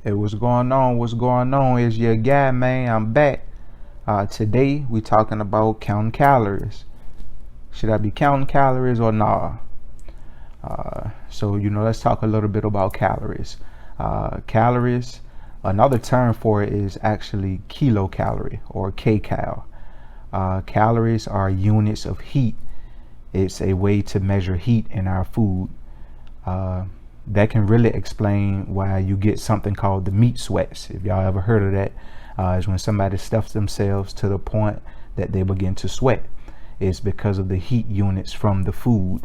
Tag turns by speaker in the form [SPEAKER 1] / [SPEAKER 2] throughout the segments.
[SPEAKER 1] Hey, what's going on? What's going on? Is your guy, man. I'm back. Today we talking about counting calories. Should I be counting calories or nah? Let's talk a little bit about calories. Calories, another term for it is actually kilocalorie or kcal. Calories are units of heat. It's a way to measure heat in our food. Uh, that can really explain why you get something called the meat sweats. If y'all ever heard of that, is when somebody stuffs themselves to the point that they begin to sweat. It's because of the heat units from the food.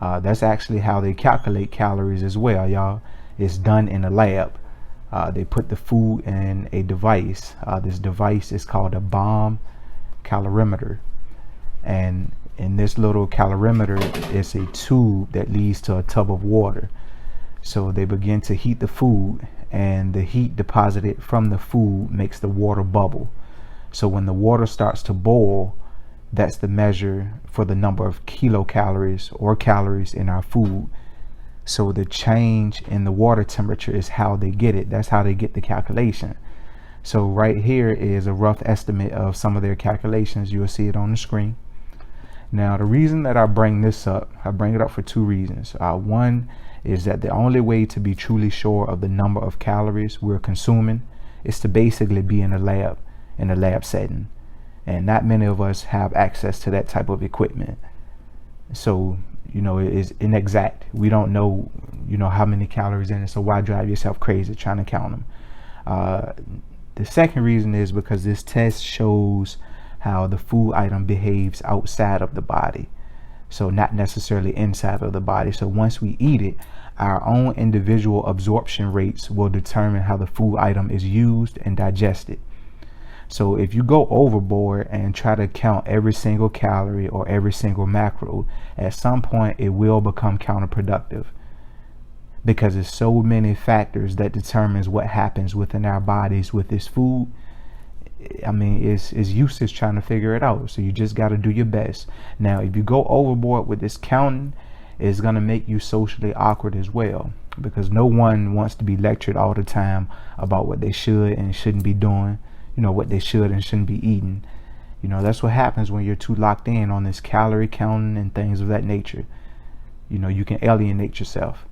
[SPEAKER 1] That's actually how they calculate calories as well, y'all. It's done in a lab. They put the food in a device. This device is called a bomb calorimeter. And in this little calorimeter is a tube that leads to a tub of water. So they begin to heat the food, and the heat deposited from the food makes the water bubble. So when the water starts to boil, that's the measure for the number of kilocalories or calories in our food. So the change in the water temperature is how they get it. That's how they get the calculation. So right here is a rough estimate of some of their calculations. You'll see it on the screen. Now, the reason that I bring this up, I bring it up for two reasons. One is that the only way to be truly sure of the number of calories we're consuming is to basically be in a lab setting. And not many of us have access to that type of equipment. So, it is inexact. We don't know, how many calories in it. So why drive yourself crazy trying to count them? The second reason is because this test shows how the food item behaves outside of the body, so not necessarily inside of the body. So once we eat it, our own individual absorption rates will determine how the food item is used and digested. So if you go overboard and try to count every single calorie or every single macro, at some point it will become counterproductive, because there's so many factors that determines what happens within our bodies with this food. I mean, it's useless trying to figure it out. So you just got to do your best. Now, if you go overboard with this counting, it's going to make you socially awkward as well, because no one wants to be lectured all the time about what they should and shouldn't be doing, what they should and shouldn't be eating. That's what happens when you're too locked in on this calorie counting and things of that nature. You can alienate yourself.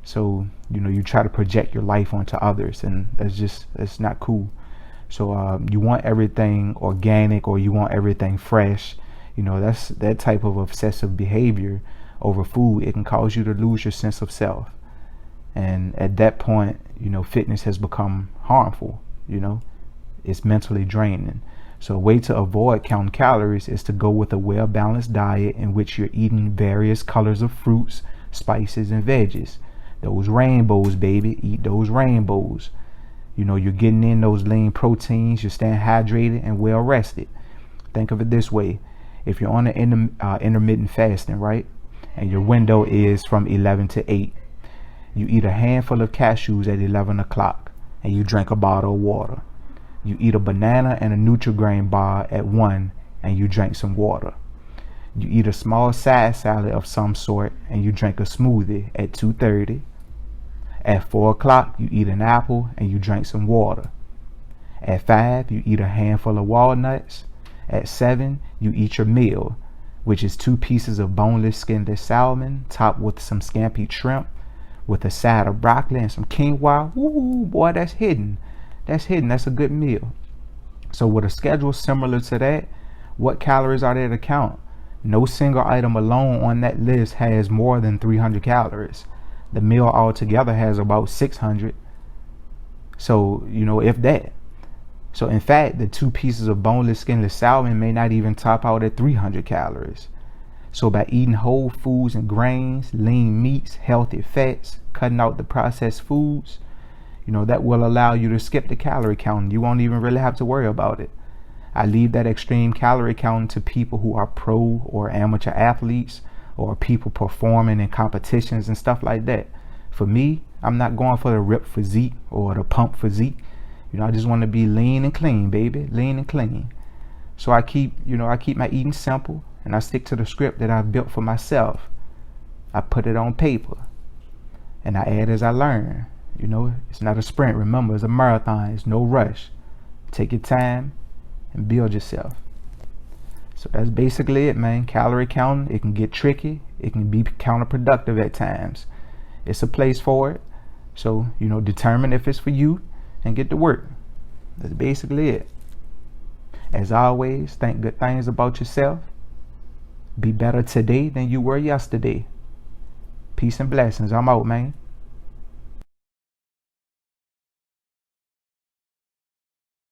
[SPEAKER 1] So, you try to project your life onto others, and that's not cool. So you want everything organic, or you want everything fresh. That's that type of obsessive behavior over food. It can cause you to lose your sense of self. And at that point, fitness has become harmful. It's mentally draining. So a way to avoid counting calories is to go with a well-balanced diet in which you're eating various colors of fruits, spices, and veggies. Those rainbows, baby. Eat those rainbows. You're getting in those lean proteins, you're staying hydrated and well rested. Think of it this way. If you're on an intermittent fasting, right, and your window is from 11 to 8, you eat a handful of cashews at 11 o'clock and you drink a bottle of water. You eat a banana and a Nutri-Grain bar at 1 and you drink some water. You eat a small side salad of some sort and you drink a smoothie at 2:30. At 4 o'clock, you eat an apple and you drink some water. At 5, you eat a handful of walnuts. At 7, you eat your meal, which is 2 pieces of boneless, skinless salmon topped with some scampi shrimp, with a side of broccoli and some quinoa. Ooh, boy, that's hidden. That's a good meal. So with a schedule similar to that, what calories are there to count? No single item alone on that list has more than 300 calories. The meal altogether has about 600. So, if that. So, in fact, the 2 pieces of boneless, skinless salmon may not even top out at 300 calories. So, by eating whole foods and grains, lean meats, healthy fats, cutting out the processed foods, that will allow you to skip the calorie counting. You won't even really have to worry about it. I leave that extreme calorie counting to people who are pro or amateur athletes, or people performing in competitions and stuff like that. For me, I'm not going for the ripped physique or the pump physique. I just want to be lean and clean, baby, lean and clean. So I keep my eating simple, and I stick to the script that I've built for myself. I put it on paper, and I add as I learn. You know, it's not a sprint. Remember, it's a marathon. It's no rush. Take your time and build yourself. So that's basically it, man. Calorie counting, it can get tricky. It can be counterproductive at times. It's a place for it. So, you know, determine if it's for you and get to work. That's basically it. As always, think good things about yourself. Be better today than you were yesterday. Peace and blessings. I'm out, man.